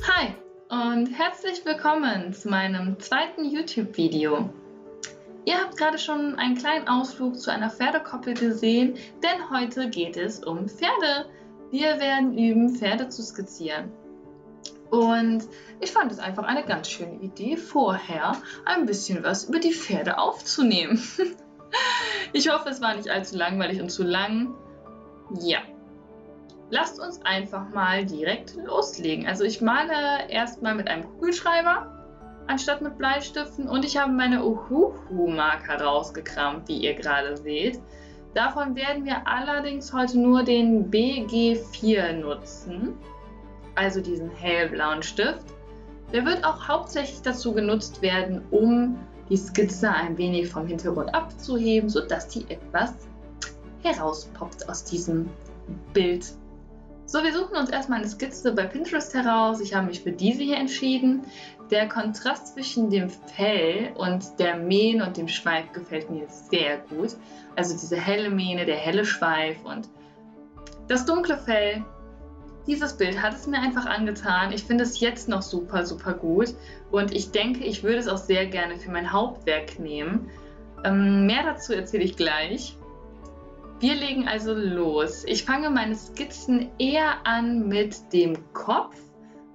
Hi und herzlich willkommen zu meinem zweiten YouTube-Video. Ihr habt gerade schon einen kleinen Ausflug zu einer Pferdekoppel gesehen, denn heute geht es um Pferde. Wir werden üben, Pferde zu skizzieren. Und ich fand es einfach eine ganz schöne Idee, vorher ein bisschen was über die Pferde aufzunehmen. Ich hoffe, es war nicht allzu langweilig und zu lang. Ja. Lasst uns einfach mal direkt loslegen. Also ich male erstmal mit einem Kugelschreiber anstatt mit Bleistiften und ich habe meine Ohuhu-Marker rausgekramt, wie ihr gerade seht. Davon werden wir allerdings heute nur den BG4 nutzen, also diesen hellblauen Stift. Der wird auch hauptsächlich dazu genutzt werden, um die Skizze ein wenig vom Hintergrund abzuheben, sodass die etwas herauspoppt aus diesem Bild. So, wir suchen uns erstmal eine Skizze bei Pinterest heraus. Ich habe mich für diese hier entschieden. Der Kontrast zwischen dem Fell und der Mähne und dem Schweif gefällt mir sehr gut. Also diese helle Mähne, der helle Schweif und das dunkle Fell. Dieses Bild hat es mir einfach angetan. Ich finde es jetzt noch super, super gut. Und ich denke, ich würde es auch sehr gerne für mein Hauptwerk nehmen. Mehr dazu erzähle ich gleich. Wir legen also los. Ich fange meine Skizzen eher an mit dem Kopf,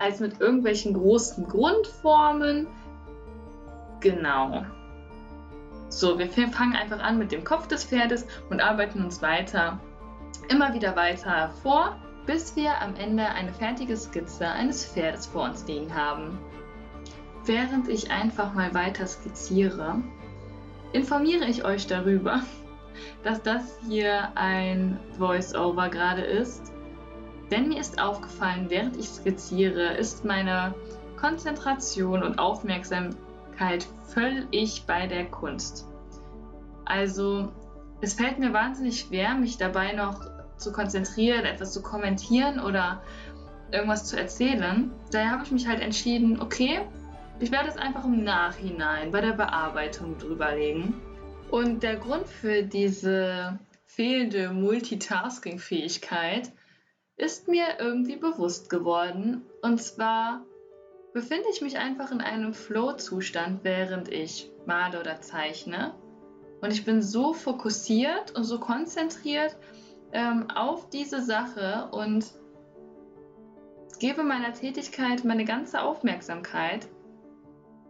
als mit irgendwelchen großen Grundformen. Genau. So, wir fangen einfach an mit dem Kopf des Pferdes und arbeiten uns immer wieder weiter vor, bis wir am Ende eine fertige Skizze eines Pferdes vor uns liegen haben. Während ich einfach mal weiter skizziere, informiere ich euch darüber, dass das hier ein Voice-Over gerade ist. Denn mir ist aufgefallen, während ich skizziere, ist meine Konzentration und Aufmerksamkeit völlig bei der Kunst. Also es fällt mir wahnsinnig schwer, mich dabei noch zu konzentrieren, etwas zu kommentieren oder irgendwas zu erzählen. Daher habe ich mich halt entschieden, okay, ich werde es einfach im Nachhinein bei der Bearbeitung drüberlegen. Und der Grund für diese fehlende Multitasking-Fähigkeit ist mir irgendwie bewusst geworden. Und zwar befinde ich mich einfach in einem Flow-Zustand, während ich male oder zeichne. Und ich bin so fokussiert und so konzentriert auf diese Sache und gebe meiner Tätigkeit meine ganze Aufmerksamkeit,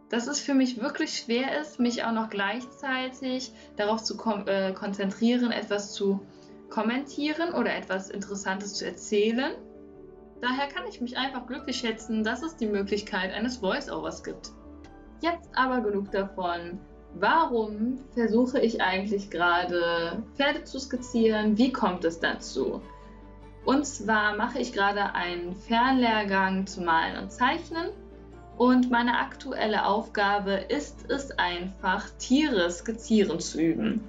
dass es für mich wirklich schwer ist, mich auch noch gleichzeitig darauf zu konzentrieren, etwas zu kommentieren oder etwas Interessantes zu erzählen. Daher kann ich mich einfach glücklich schätzen, dass es die Möglichkeit eines Voice-Overs gibt. Jetzt aber genug davon. Warum versuche ich eigentlich gerade Pferde zu skizzieren? Wie kommt es dazu? Und zwar mache ich gerade einen Fernlehrgang zu Malen und Zeichnen und meine aktuelle Aufgabe ist es einfach, Tiere skizzieren zu üben.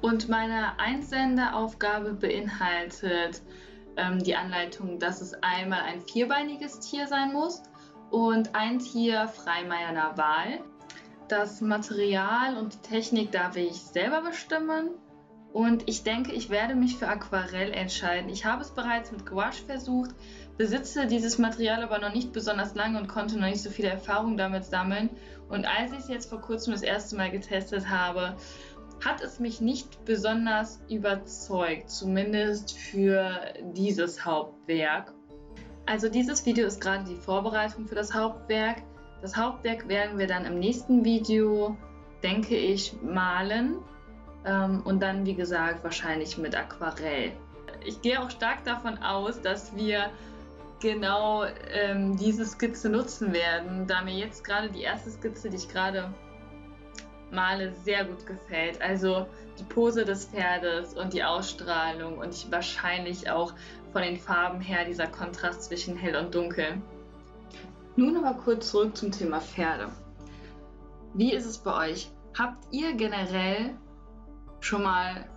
Und meine Einsendeaufgabe beinhaltet die Anleitung, dass es einmal ein vierbeiniges Tier sein muss und ein Tier frei meiner Wahl. Das Material und die Technik darf ich selber bestimmen und ich denke, ich werde mich für Aquarell entscheiden. Ich habe es bereits mit Gouache versucht, besitze dieses Material aber noch nicht besonders lange und konnte noch nicht so viele Erfahrungen damit sammeln. Und als ich es jetzt vor kurzem das erste Mal getestet habe, hat es mich nicht besonders überzeugt, zumindest für dieses Hauptwerk. Also dieses Video ist gerade die Vorbereitung für das Hauptwerk. Das Hauptwerk werden wir dann im nächsten Video, denke ich, malen und dann, wie gesagt, wahrscheinlich mit Aquarell. Ich gehe auch stark davon aus, dass wir genau diese Skizze nutzen werden, da mir jetzt gerade die erste Skizze, die ich gerade male, sehr gut gefällt. Also die Pose des Pferdes und die Ausstrahlung und wahrscheinlich auch von den Farben her dieser Kontrast zwischen hell und dunkel. Nun aber kurz zurück zum Thema Pferde. Wie ist es bei euch? Habt ihr generell schon mal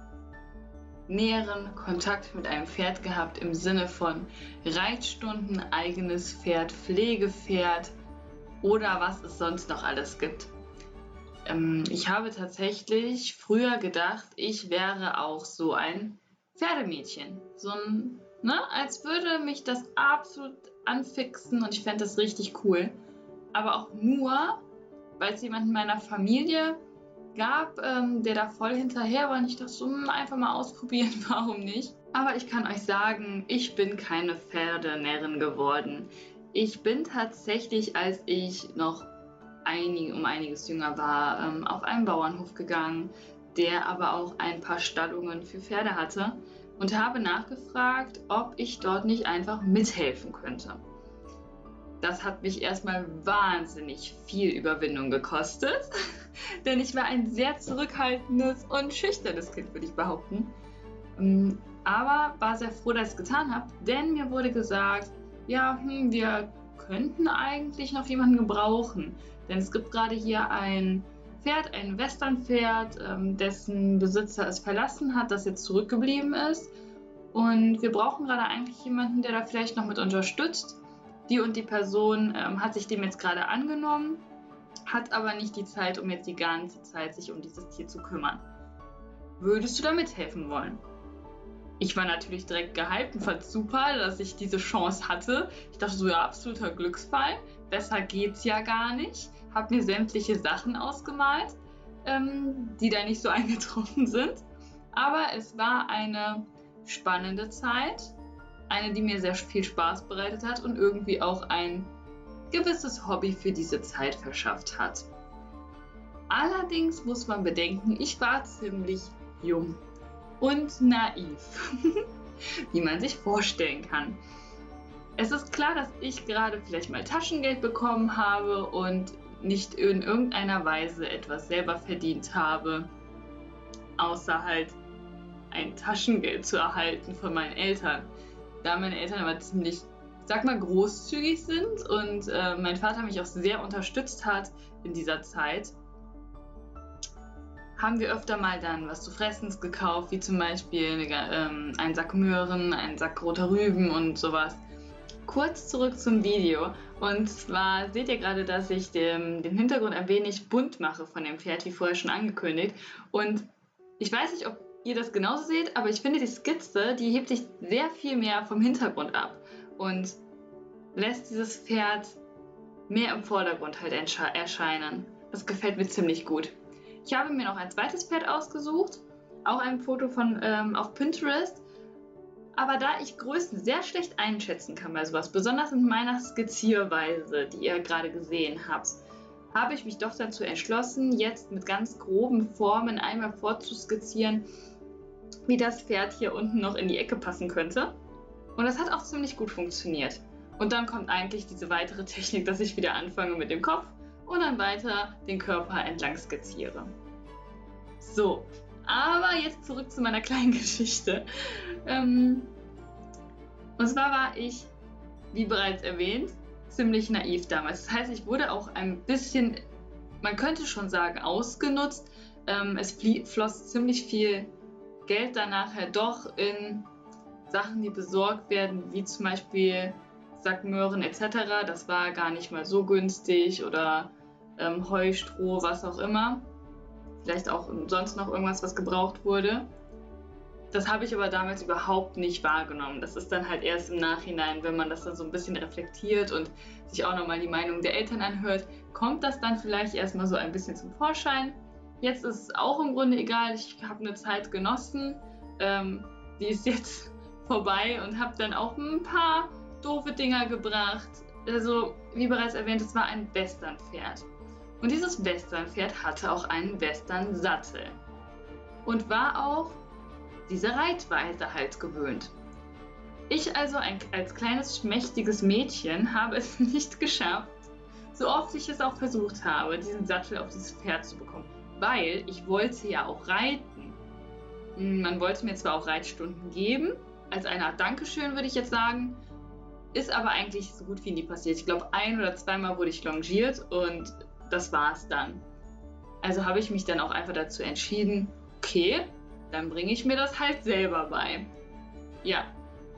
näheren Kontakt mit einem Pferd gehabt im Sinne von Reitstunden, eigenes Pferd, Pflegepferd oder was es sonst noch alles gibt? Ich habe tatsächlich früher gedacht, ich wäre auch so ein Pferdemädchen. So ein, als würde mich das absolut anfixen und ich fände das richtig cool. Aber auch nur, weil es jemanden in meiner Familie gab, der da voll hinterher war und ich dachte so, einfach mal ausprobieren, warum nicht? Aber ich kann euch sagen, ich bin keine Pferdenärrin geworden. Ich bin tatsächlich, als ich noch um einiges jünger war, auf einen Bauernhof gegangen, der aber auch ein paar Stallungen für Pferde hatte und habe nachgefragt, ob ich dort nicht einfach mithelfen könnte. Das hat mich erstmal wahnsinnig viel Überwindung gekostet, denn ich war ein sehr zurückhaltendes und schüchternes Kind, würde ich behaupten. Aber war sehr froh, dass ich es getan habe, denn mir wurde gesagt, ja, wir könnten eigentlich noch jemanden gebrauchen, denn es gibt gerade hier ein Pferd, ein Westernpferd, dessen Besitzer es verlassen hat, das jetzt zurückgeblieben ist. Und wir brauchen gerade eigentlich jemanden, der da vielleicht noch mit unterstützt. Die und die Person hat sich dem jetzt gerade angenommen, hat aber nicht die Zeit, um jetzt die ganze Zeit sich um dieses Tier zu kümmern. Würdest du da mithelfen wollen? Ich war natürlich direkt gehypt und fand super, dass ich diese Chance hatte. Ich dachte so, ja, absoluter Glücksfall. Besser geht's ja gar nicht. Hab mir sämtliche Sachen ausgemalt, die da nicht so eingetroffen sind. Aber es war eine spannende Zeit. Eine, die mir sehr viel Spaß bereitet hat und irgendwie auch ein gewisses Hobby für diese Zeit verschafft hat. Allerdings muss man bedenken, ich war ziemlich jung und naiv, wie man sich vorstellen kann. Es ist klar, dass ich gerade vielleicht mal Taschengeld bekommen habe und nicht in irgendeiner Weise etwas selber verdient habe, außer halt ein Taschengeld zu erhalten von meinen Eltern. Da meine Eltern aber ziemlich, sag mal, großzügig sind und mein Vater mich auch sehr unterstützt hat in dieser Zeit, haben wir öfter mal dann was zu fressen gekauft, wie zum Beispiel einen Sack Möhren, einen Sack roter Rüben und sowas. Kurz zurück zum Video. Und zwar seht ihr gerade, dass ich den Hintergrund ein wenig bunt mache von dem Pferd, wie vorher schon angekündigt. Und ich weiß nicht, ob ihr das genauso seht, aber ich finde, die Skizze, die hebt sich sehr viel mehr vom Hintergrund ab und lässt dieses Pferd mehr im Vordergrund halt erscheinen. Das gefällt mir ziemlich gut. Ich habe mir noch ein zweites Pferd ausgesucht, auch ein Foto von auf Pinterest. Aber da ich Größen sehr schlecht einschätzen kann bei sowas, besonders in meiner Skizzierweise, die ihr gerade gesehen habt, habe ich mich doch dazu entschlossen, jetzt mit ganz groben Formen einmal vorzuskizzieren, wie das Pferd hier unten noch in die Ecke passen könnte. Und das hat auch ziemlich gut funktioniert. Und dann kommt eigentlich diese weitere Technik, dass ich wieder anfange mit dem Kopf und dann weiter den Körper entlang skizziere. So, aber jetzt zurück zu meiner kleinen Geschichte. Und zwar war ich, wie bereits erwähnt, ziemlich naiv damals. Das heißt, ich wurde auch ein bisschen, man könnte schon sagen, ausgenutzt. Es floss ziemlich viel Geld dann nachher doch in Sachen, die besorgt werden, wie zum Beispiel Sackmöhren etc. Das war gar nicht mal so günstig oder Heu, Stroh, was auch immer. Vielleicht auch sonst noch irgendwas, was gebraucht wurde. Das habe ich aber damals überhaupt nicht wahrgenommen. Das ist dann halt erst im Nachhinein, wenn man das dann so ein bisschen reflektiert und sich auch nochmal die Meinung der Eltern anhört, kommt das dann vielleicht erstmal so ein bisschen zum Vorschein. Jetzt ist es auch im Grunde egal. Ich habe eine Zeit genossen. Die ist jetzt vorbei und habe dann auch ein paar doofe Dinger gebracht. Also, wie bereits erwähnt, es war ein Westernpferd. Und dieses Westernpferd hatte auch einen Western-Sattel und war auch diese Reitweise halt gewöhnt. Ich also als kleines, schmächtiges Mädchen habe es nicht geschafft, so oft ich es auch versucht habe, diesen Sattel auf dieses Pferd zu bekommen, weil ich wollte ja auch reiten. Man wollte mir zwar auch Reitstunden geben, als eine Art Dankeschön würde ich jetzt sagen, ist aber eigentlich so gut wie nie passiert. Ich glaube, 1- oder 2-mal wurde ich longiert und das war's dann. Also habe ich mich dann auch einfach dazu entschieden, okay, dann bringe ich mir das halt selber bei. Ja,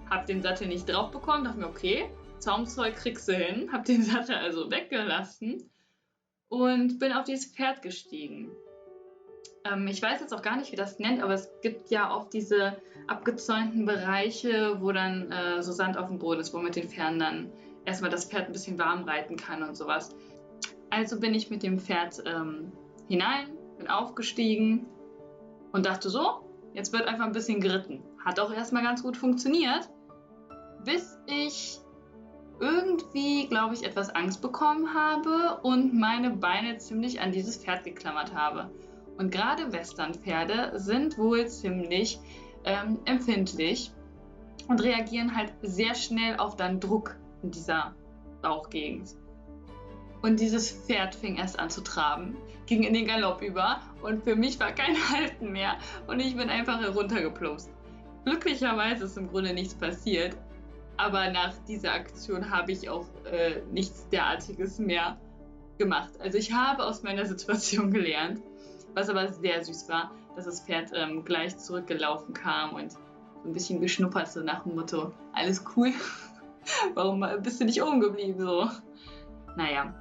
habe den Sattel nicht drauf bekommen, dachte mir, okay, Zaumzeug kriegst du hin, habe den Sattel also weggelassen und bin auf dieses Pferd gestiegen. Ich weiß jetzt auch gar nicht, wie das nennt, aber es gibt ja oft diese abgezäunten Bereiche, wo dann so Sand auf dem Boden ist, wo mit den Pferden dann erstmal das Pferd ein bisschen warm reiten kann und sowas. Also bin ich mit dem Pferd hinein, bin aufgestiegen und dachte so, jetzt wird einfach ein bisschen geritten. Hat auch erstmal ganz gut funktioniert, bis ich irgendwie, glaube ich, etwas Angst bekommen habe und meine Beine ziemlich an dieses Pferd geklammert habe. Und gerade Westernpferde sind wohl ziemlich empfindlich und reagieren halt sehr schnell auf dann Druck in dieser Bauchgegend. Und dieses Pferd fing erst an zu traben, ging in den Galopp über und für mich war kein Halten mehr und ich bin einfach heruntergeplumpst. Glücklicherweise ist im Grunde nichts passiert, aber nach dieser Aktion habe ich auch nichts derartiges mehr gemacht. Also ich habe aus meiner Situation gelernt, was aber sehr süß war, dass das Pferd gleich zurückgelaufen kam und so ein bisschen geschnuppert, so nach dem Motto, alles cool, warum bist du nicht oben geblieben so? Naja,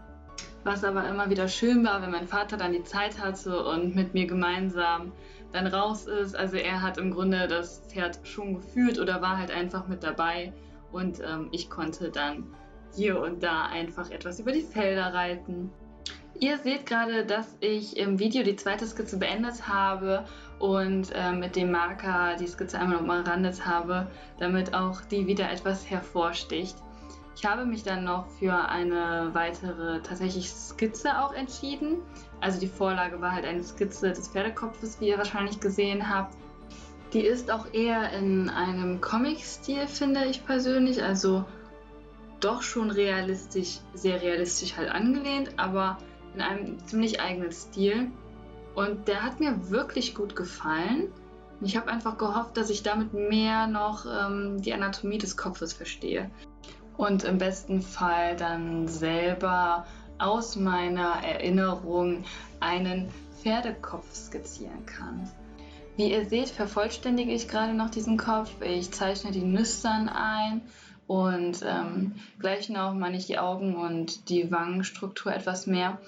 was aber immer wieder schön war, wenn mein Vater dann die Zeit hatte und mit mir gemeinsam dann raus ist. Also er hat im Grunde das Pferd schon geführt oder war halt einfach mit dabei und ich konnte dann hier und da einfach etwas über die Felder reiten. Ihr seht gerade, dass ich im Video die zweite Skizze beendet habe und mit dem Marker die Skizze einmal umrandet habe, damit auch die wieder etwas hervorsticht. Ich habe mich dann noch für eine weitere tatsächlich Skizze auch entschieden. Also die Vorlage war halt eine Skizze des Pferdekopfes, wie ihr wahrscheinlich gesehen habt. Die ist auch eher in einem Comic-Stil, finde ich persönlich. Also doch schon realistisch, sehr realistisch halt angelehnt, aber in einem ziemlich eigenen Stil. Und der hat mir wirklich gut gefallen. Ich habe einfach gehofft, dass ich damit mehr noch die Anatomie des Kopfes verstehe. Und im besten Fall dann selber aus meiner Erinnerung einen Pferdekopf skizzieren kann. Wie ihr seht, vervollständige ich gerade noch diesen Kopf. Ich zeichne die Nüstern ein und gleich noch meine ich die Augen und die Wangenstruktur etwas mehr.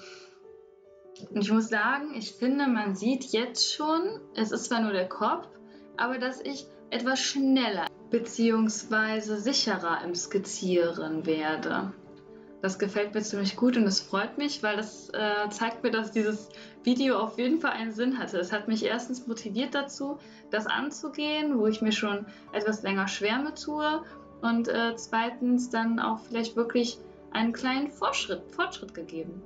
Und ich muss sagen, ich finde, man sieht jetzt schon, es ist zwar nur der Kopf, aber dass ich etwas schneller bzw. sicherer im Skizzieren werde. Das gefällt mir ziemlich gut und es freut mich, weil das zeigt mir, dass dieses Video auf jeden Fall einen Sinn hatte. Es hat mich erstens motiviert dazu, das anzugehen, wo ich mir schon etwas länger schwer mit tue und zweitens dann auch vielleicht wirklich einen kleinen Fortschritt gegeben.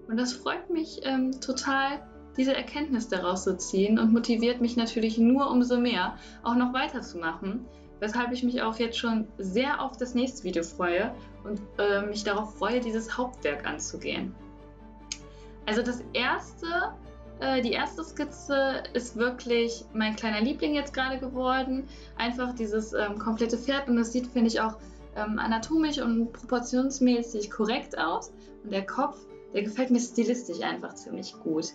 Und das freut mich total, diese Erkenntnis daraus zu ziehen und motiviert mich natürlich nur umso mehr, auch noch weiterzumachen, weshalb ich mich auch jetzt schon sehr auf das nächste Video freue und mich darauf freue, dieses Hauptwerk anzugehen. Also die erste Skizze ist wirklich mein kleiner Liebling jetzt gerade geworden. Einfach dieses komplette Pferd, und das sieht, finde ich, auch anatomisch und proportionsmäßig korrekt aus. Und der Kopf, der gefällt mir stilistisch einfach ziemlich gut.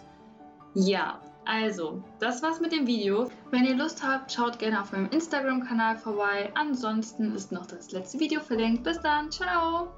Ja, also, das war's mit dem Video. Wenn ihr Lust habt, schaut gerne auf meinem Instagram-Kanal vorbei. Ansonsten ist noch das letzte Video verlinkt. Bis dann, ciao!